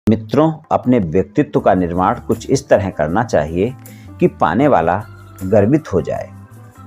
मित्रों, अपने व्यक्तित्व का निर्माण कुछ इस तरह करना चाहिए कि पाने वाला गर्वित हो जाए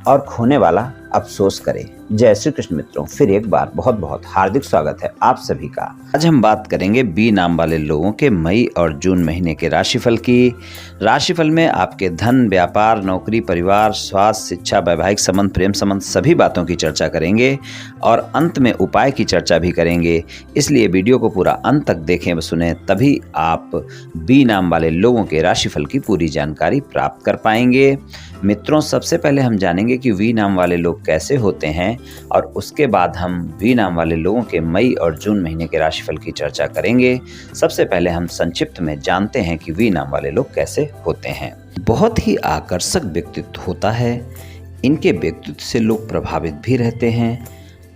और खोने वाला अफसोस करे। जय श्री कृष्ण मित्रों, फिर एक बार बहुत बहुत हार्दिक स्वागत है आप सभी का। आज हम बात करेंगे बी नाम वाले लोगों के मई और जून महीने के राशिफल की। राशिफल में आपके धन, व्यापार, नौकरी, परिवार, स्वास्थ्य, शिक्षा, वैवाहिक संबंध, प्रेम संबंध सभी बातों की चर्चा करेंगे और अंत में उपाय की चर्चा भी करेंगे। इसलिए वीडियो को पूरा अंत तक देखें व सुने, तभी आप बी नाम वाले लोगों के राशिफल की पूरी जानकारी प्राप्त कर पाएंगे। मित्रों, सबसे पहले हम जानेंगे कि वी नाम वाले लोग कैसे होते हैं और उसके बाद हम वी नाम वाले लोगों के मई और जून महीने के राशिफल की चर्चा करेंगे। सबसे पहले हम संक्षिप्त में जानते हैं कि वी नाम वाले लोग कैसे होते हैं। बहुत ही आकर्षक व्यक्तित्व होता है। इनके व्यक्तित्व से लोग प्रभावित भी रहते हैं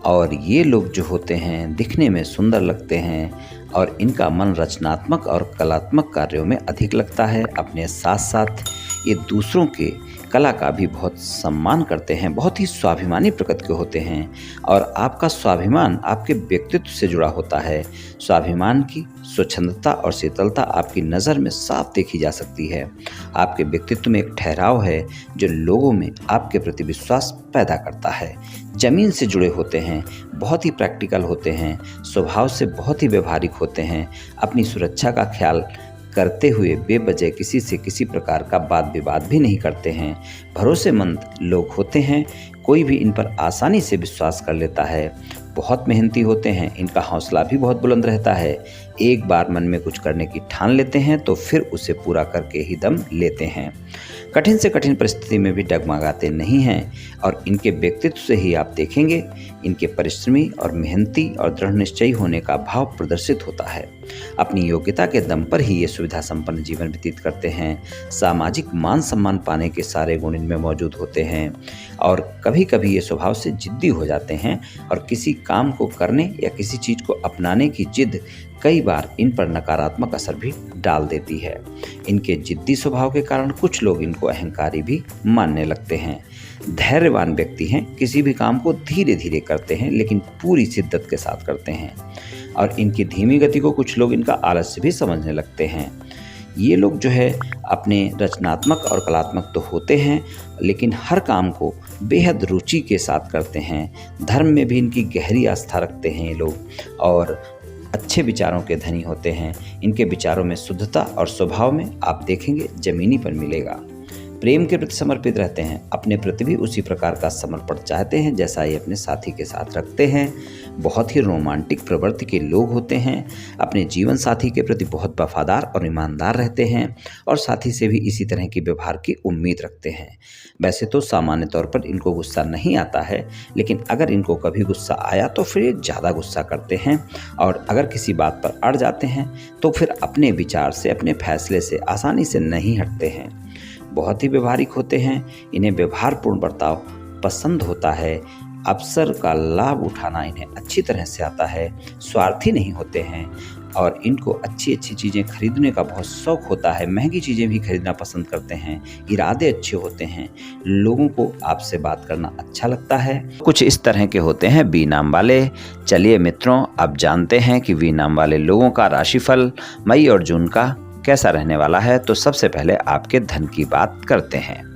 और ये लोग जो होते हैं दिखने में सुंदर लगते हैं और इनका मन रचनात्मक और कलात्मक कार्यों में अधिक लगता है। अपने साथ साथ ये दूसरों के कला का भी बहुत सम्मान करते हैं, बहुत ही स्वाभिमानी प्रकृति के होते हैं और आपका स्वाभिमान आपके व्यक्तित्व से जुड़ा होता है। स्वाभिमान की स्वच्छंदता और शीतलता आपकी नज़र में साफ देखी जा सकती है। आपके व्यक्तित्व में एक ठहराव है जो लोगों में आपके प्रति विश्वास पैदा करता है। जमीन से जुड़े होते हैं, बहुत ही प्रैक्टिकल होते हैं, स्वभाव से बहुत ही व्यवहारिक होते हैं। अपनी सुरक्षा का ख्याल करते हुए बेवजह किसी से किसी प्रकार का वाद विवाद भी नहीं करते हैं। भरोसेमंद लोग होते हैं, कोई भी इन पर आसानी से विश्वास कर लेता है। बहुत मेहनती होते हैं, इनका हौसला भी बहुत बुलंद रहता है। एक बार मन में कुछ करने की ठान लेते हैं तो फिर उसे पूरा करके ही दम लेते हैं। कठिन से कठिन परिस्थिति में भी डगमगाते नहीं हैं और इनके व्यक्तित्व से ही आप देखेंगे इनके परिश्रमी और मेहनती और दृढ़ निश्चयी होने का भाव प्रदर्शित होता है। अपनी योग्यता के दम पर ही ये सुविधा संपन्न जीवन व्यतीत करते हैं। सामाजिक मान सम्मान पाने के सारे गुण इनमें मौजूद होते हैं और कभी कभी ये स्वभाव से जिद्दी हो जाते हैं और किसी काम को करने या किसी चीज़ को अपनाने की जिद कई बार इन पर नकारात्मक असर भी डाल देती है। इनके जिद्दी स्वभाव के कारण कुछ लोग इनको अहंकारी भी मानने लगते हैं। धैर्यवान व्यक्ति हैं, किसी भी काम को धीरे धीरे करते हैं लेकिन पूरी शिद्दत के साथ करते हैं और इनकी धीमी गति को कुछ लोग इनका आलस्य भी समझने लगते हैं। ये लोग जो है अपने रचनात्मक और कलात्मक तो होते हैं लेकिन हर काम को बेहद रुचि के साथ करते हैं। धर्म में भी इनकी गहरी आस्था रखते हैं ये लोग और अच्छे विचारों के धनी होते हैं। इनके विचारों में शुद्धता और स्वभाव में आप देखेंगे जमीनीपन मिलेगा। प्रेम के प्रति समर्पित रहते हैं, अपने प्रति भी उसी प्रकार का समर्पण चाहते हैं जैसा ये अपने साथी के साथ रखते हैं। बहुत ही रोमांटिक प्रवृत्ति के लोग होते हैं। अपने जीवन साथी के प्रति बहुत वफादार और ईमानदार रहते हैं और साथी से भी इसी तरह की व्यवहार की उम्मीद रखते हैं। वैसे तो सामान्य तौर पर इनको गुस्सा नहीं आता है, लेकिन अगर इनको कभी गुस्सा आया तो फिर ये ज़्यादा गुस्सा करते हैं और अगर किसी बात पर अड़ जाते हैं तो फिर अपने विचार से, अपने फैसले से आसानी से नहीं हटते हैं। बहुत ही व्यवहारिक होते हैं। इन्हें व्यवहारपूर्ण बर्ताव पसंद होता है। अवसर का लाभ उठाना इन्हें अच्छी तरह से आता है। स्वार्थी नहीं होते हैं और इनको अच्छी अच्छी चीज़ें खरीदने का बहुत शौक होता है। महंगी चीज़ें भी खरीदना पसंद करते हैं। इरादे अच्छे होते हैं। लोगों को आपसे बात करना अच्छा लगता है। कुछ इस तरह के होते हैं बी नाम वाले। चलिए मित्रों, अब जानते हैं कि बी नाम वाले लोगों का राशिफल मई और जून का कैसा रहने वाला है। तो सबसे पहले आपके धन की बात करते हैं।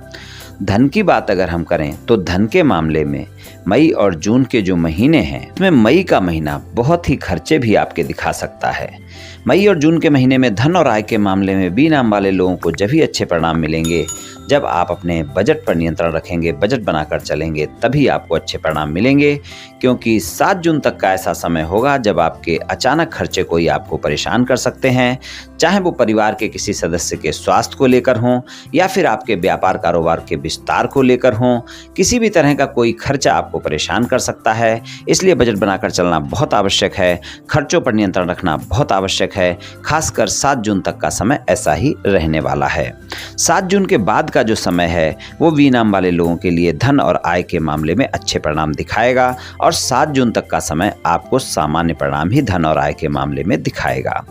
धन की बात अगर हम करें तो धन के मामले में मई और जून के जो महीने हैं उसमें मई का महीना बहुत ही खर्चे भी आपके दिखा सकता है। मई और जून के महीने में धन और आय के मामले में बी नाम वाले लोगों को जब ही अच्छे परिणाम मिलेंगे जब आप अपने बजट पर नियंत्रण रखेंगे, बजट बनाकर चलेंगे, तभी आपको अच्छे परिणाम मिलेंगे। क्योंकि 7 जून तक का ऐसा समय होगा जब आपके अचानक खर्चे कोई आपको परेशान कर सकते हैं, चाहे वो परिवार के किसी सदस्य के स्वास्थ्य को लेकर हों या फिर आपके व्यापार कारोबार के विस्तार को लेकर हों। किसी भी तरह का कोई खर्चा आपको परेशान कर सकता है, इसलिए बजट बनाकर चलना बहुत आवश्यक है। खर्चों पर नियंत्रण रखना बहुत आवश्यक है। खासकर 7 जून तक का समय ऐसा ही रहने वाला है। 7 जून के बाद का जो समय है वो वी नाम वाले लोगों के लिए धन और आय के मामले में अच्छे परिणाम दिखाएगा और 7 जून तक का समय आपको सामान्य परिणाम ही धन और आय के मामले में दिखाएगा।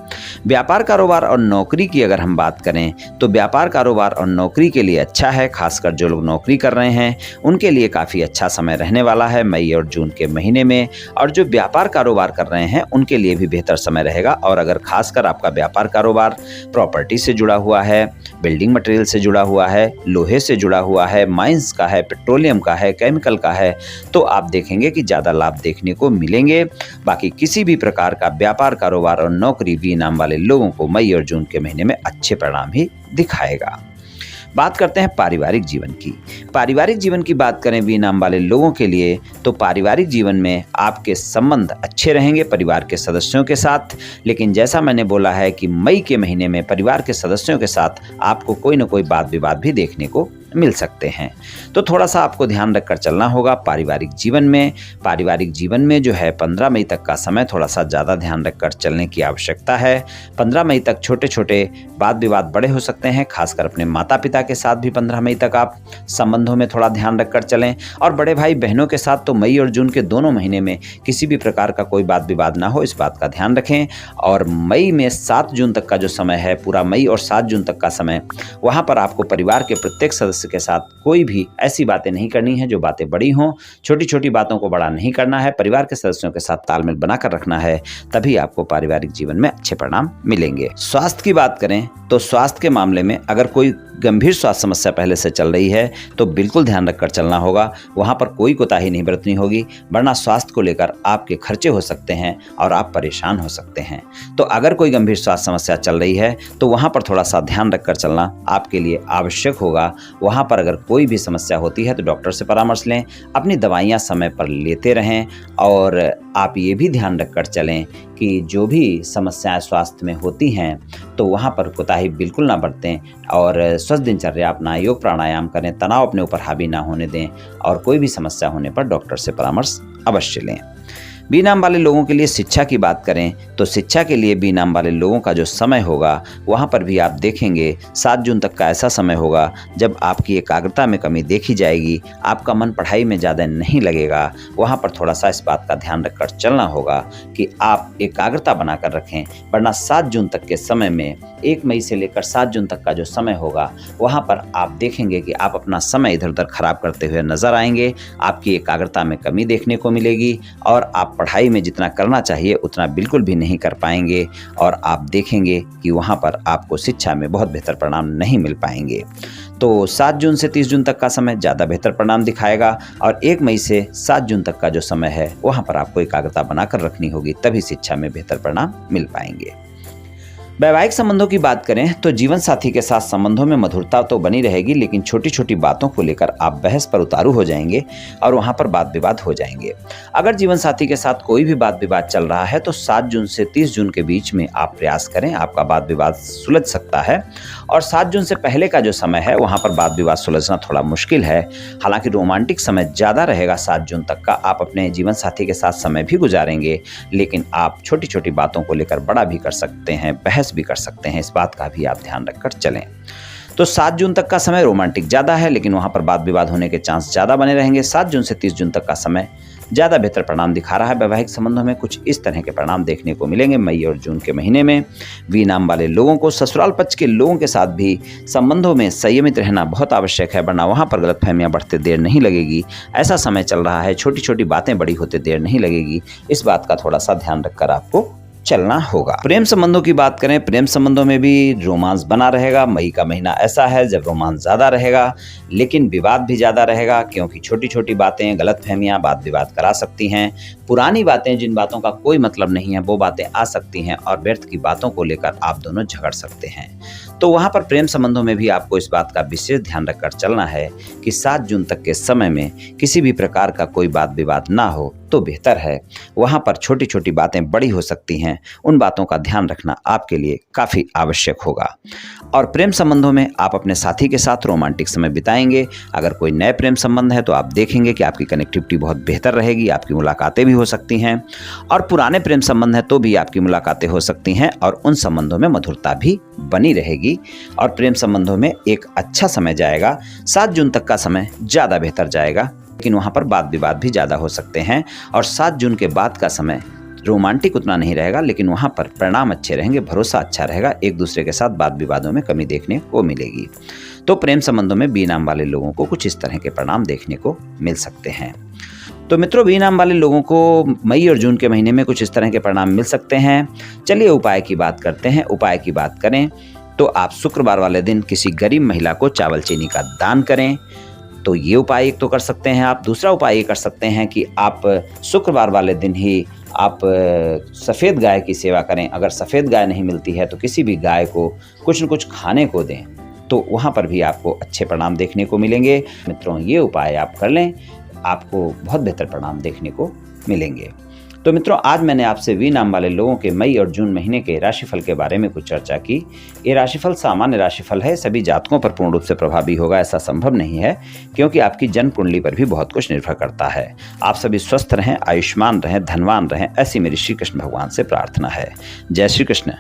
व्यापार कारोबार और नौकरी की अगर हम बात करें तो व्यापार कारोबार और नौकरी के लिए अच्छा है। खासकर जो लोग नौकरी कर रहे हैं उनके लिए काफ़ी अच्छा समय रहने रहने वाला है मई और जून के महीने में। और जो व्यापार कारोबार कर रहे हैं उनके लिए भी बेहतर समय रहेगा। और अगर खासकर आपका व्यापार कारोबार प्रॉपर्टी से जुड़ा हुआ है, बिल्डिंग मटेरियल से जुड़ा हुआ है, लोहे से जुड़ा हुआ है, माइंस का है, पेट्रोलियम का है, केमिकल का है, तो आप देखेंगे कि ज़्यादा लाभ देखने को मिलेंगे। बाकी किसी भी प्रकार का व्यापार कारोबार और नौकरी बी नाम वाले लोगों को मई और जून के महीने में अच्छे परिणाम ही दिखाएगा। बात करते हैं पारिवारिक जीवन की। पारिवारिक जीवन की बात करें बी नाम वाले लोगों के लिए तो पारिवारिक जीवन में आपके संबंध अच्छे रहेंगे परिवार के सदस्यों के साथ। लेकिन जैसा मैंने बोला है कि मई के महीने में परिवार के सदस्यों के साथ आपको कोई न कोई वाद विवाद भी देखने को मिल सकते हैं। तो थोड़ा सा आपको ध्यान रखकर चलना होगा पारिवारिक जीवन में। पारिवारिक जीवन में जो है 15 मई तक का समय थोड़ा सा ज़्यादा ध्यान रखकर चलने की आवश्यकता है। 15 मई तक छोटे छोटे वाद विवाद बड़े हो सकते हैं, खासकर अपने माता पिता के साथ भी 15 मई तक आप संबंधों में थोड़ा ध्यान रखकर चलें। और बड़े भाई बहनों के साथ तो मई और जून के दोनों महीने में किसी भी प्रकार का कोई वाद विवाद ना हो, इस बात का ध्यान रखें। और मई में 7 जून तक का जो समय है, पूरा मई और 7 जून तक का समय, वहाँ पर आपको परिवार के प्रत्येक सदस्य के साथ कोई भी ऐसी बातें नहीं करनी है जो बातें बड़ी हों। छोटी छोटी बातों को बड़ा नहीं करना है, परिवार के सदस्यों के साथ तालमेल बनाकर रखना है, तभी आपको पारिवारिक जीवन में अच्छे परिणाम मिलेंगे। स्वास्थ्य की बात करें तो स्वास्थ्य के मामले में अगर कोई गंभीर स्वास्थ्य समस्या पहले से चल रही है तो बिल्कुल ध्यान रखकर चलना होगा। वहां पर कोई कोताही नहीं बरतनी होगी, वरना स्वास्थ्य को लेकर आपके खर्चे हो सकते हैं और आप परेशान हो सकते हैं। तो अगर कोई गंभीर स्वास्थ्य समस्या चल रही है तो वहां पर थोड़ा सा ध्यान रखकर चलना आपके लिए आवश्यक होगा। वहां पर अगर कोई भी समस्या होती है तो डॉक्टर से परामर्श लें, अपनी दवाइयाँ समय पर लेते रहें। और आप ये भी ध्यान रखकर चलें कि जो भी समस्याएं स्वास्थ्य में होती हैं तो वहाँ पर कोताही बिल्कुल ना बरतें और स्वस्थ दिनचर्या अपना, योग प्राणायाम करें, तनाव अपने ऊपर हावी ना होने दें और कोई भी समस्या होने पर डॉक्टर से परामर्श अवश्य लें। बी नाम वाले लोगों के लिए शिक्षा की बात करें तो शिक्षा के लिए बी नाम वाले लोगों का जो समय होगा वहाँ पर भी आप देखेंगे 7 जून तक का ऐसा समय होगा जब आपकी एकाग्रता में कमी देखी जाएगी, आपका मन पढ़ाई में ज़्यादा नहीं लगेगा। वहाँ पर थोड़ा सा इस बात का ध्यान रखकर चलना होगा कि आप एकाग्रता बनाकर रखें, वरना 7 जून तक के समय में 1 मई से लेकर 7 जून तक का जो समय होगा वहाँ पर आप देखेंगे कि आप अपना समय इधर उधर खराब करते हुए नजर आएंगे, आपकी एकाग्रता में कमी देखने को मिलेगी और आप पढ़ाई में जितना करना चाहिए उतना बिल्कुल भी नहीं कर पाएंगे और आप देखेंगे कि वहाँ पर आपको शिक्षा में बहुत बेहतर परिणाम नहीं मिल पाएंगे। तो 7 जून से 30 जून तक का समय ज़्यादा बेहतर परिणाम दिखाएगा और 1 मई से 7 जून तक का जो समय है वहाँ पर आपको एकाग्रता बनाकर रखनी होगी, तभी शिक्षा में बेहतर परिणाम मिल पाएंगे। वैवाहिक संबंधों की बात करें तो जीवन साथी के साथ संबंधों में मधुरता तो बनी रहेगी, लेकिन छोटी छोटी बातों को लेकर आप बहस पर उतारू हो जाएंगे और वहां पर वाद विवाद हो जाएंगे। अगर जीवन साथी के साथ कोई भी वाद विवाद चल रहा है तो 7 जून से 30 जून के बीच में आप प्रयास करें, आपका वाद विवाद सुलझ सकता है। और 7 जून से पहले का जो समय है वहां पर वाद विवाद सुलझना थोड़ा मुश्किल है। हालांकि रोमांटिक समय ज़्यादा रहेगा 7 जून तक का, आप अपने जीवन साथी के साथ समय भी गुजारेंगे, लेकिन आप छोटी छोटी बातों को लेकर बड़ा भी कर सकते हैं, बहस भी कर सकते हैं, इस बात का भी आप ध्यान रखकर चलें। तो 7 जून तक का समय रोमांटिक ज़्यादा है, लेकिन वहाँ पर वाद विवाद होने के चांस ज़्यादा बने रहेंगे। 7 जून से 30 जून तक का समय ज़्यादा बेहतर परिणाम दिखा रहा है। वैवाहिक संबंधों में कुछ इस तरह के परिणाम देखने को मिलेंगे मई और जून के महीने में। वी नाम वाले लोगों को ससुराल पक्ष के लोगों के साथ भी संबंधों में संयमित रहना बहुत आवश्यक है, वरना वहाँ पर गलतफहमियां बढ़ते देर नहीं लगेगी। ऐसा समय चल रहा है, छोटी छोटी बातें बड़ी होते देर नहीं लगेगी, इस बात का थोड़ा सा ध्यान रखकर आपको चलना होगा। प्रेम संबंधों की बात करें, प्रेम संबंधों में भी रोमांस बना रहेगा। मई का महीना ऐसा है जब रोमांस ज़्यादा रहेगा, लेकिन विवाद भी ज़्यादा रहेगा, क्योंकि छोटी छोटी बातें, गलतफहमियां वाद विवाद करा सकती हैं। पुरानी बातें, जिन बातों का कोई मतलब नहीं है, वो बातें आ सकती हैं और व्यर्थ की बातों को लेकर आप दोनों झगड़ सकते हैं। तो वहाँ पर प्रेम संबंधों में भी आपको इस बात का विशेष ध्यान रखकर चलना है कि 7 जून तक के समय में किसी भी प्रकार का कोई वाद विवाद ना हो तो बेहतर है। वहाँ पर छोटी छोटी बातें बड़ी हो सकती हैं, उन बातों का ध्यान रखना आपके लिए काफ़ी आवश्यक होगा। और प्रेम संबंधों में आप अपने साथी के साथ रोमांटिक समय बिताएंगे। अगर कोई नए प्रेम संबंध है तो आप देखेंगे कि आपकी कनेक्टिविटी बहुत बेहतर रहेगी, आपकी मुलाकातें भी हो सकती हैं। और पुराने प्रेम संबंध है तो भी आपकी मुलाकातें हो सकती हैं और उन संबंधों में मधुरता भी बनी रहेगी और प्रेम संबंधों में एक अच्छा समय जाएगा। 7 जून तक का समय ज़्यादा बेहतर जाएगा, लेकिन वहाँ पर वाद विवाद भी ज़्यादा हो सकते हैं। और 7 जून के बाद का समय रोमांटिक उतना नहीं रहेगा, लेकिन वहाँ पर परिणाम अच्छे रहेंगे, भरोसा अच्छा रहेगा, एक दूसरे के साथ वाद विवादों में कमी देखने को मिलेगी। तो प्रेम संबंधों में बी नाम वाले लोगों को कुछ इस तरह के परिणाम देखने को मिल सकते हैं। तो मित्रों, वी नाम वाले लोगों को मई और जून के महीने में कुछ इस तरह के परिणाम मिल सकते हैं। चलिए उपाय की बात करते हैं। उपाय की बात करें तो आप शुक्रवार वाले दिन किसी गरीब महिला को चावल चीनी का दान करें। तो ये उपाय एक तो कर सकते हैं आप। दूसरा उपाय ये कर सकते हैं कि आप शुक्रवार वाले दिन ही आप सफ़ेद गाय की सेवा करें। अगर सफ़ेद गाय नहीं मिलती है तो किसी भी गाय को कुछ न कुछ खाने को दें, तो वहाँ पर भी आपको अच्छे परिणाम देखने को मिलेंगे। मित्रों, ये उपाय आप कर लें, आपको बहुत बेहतर परिणाम देखने को मिलेंगे। तो मित्रों, आज मैंने आपसे वी नाम वाले लोगों के मई और जून महीने के राशिफल के बारे में कुछ चर्चा की। ये राशिफल सामान्य राशिफल है, सभी जातकों पर पूर्ण रूप से प्रभावी होगा ऐसा संभव नहीं है, क्योंकि आपकी जन्म कुंडली पर भी बहुत कुछ निर्भर करता है। आप सभी स्वस्थ रहें, आयुष्मान रहें, धनवान रहें, ऐसी मेरी श्री कृष्ण भगवान से प्रार्थना है। जय श्री कृष्ण।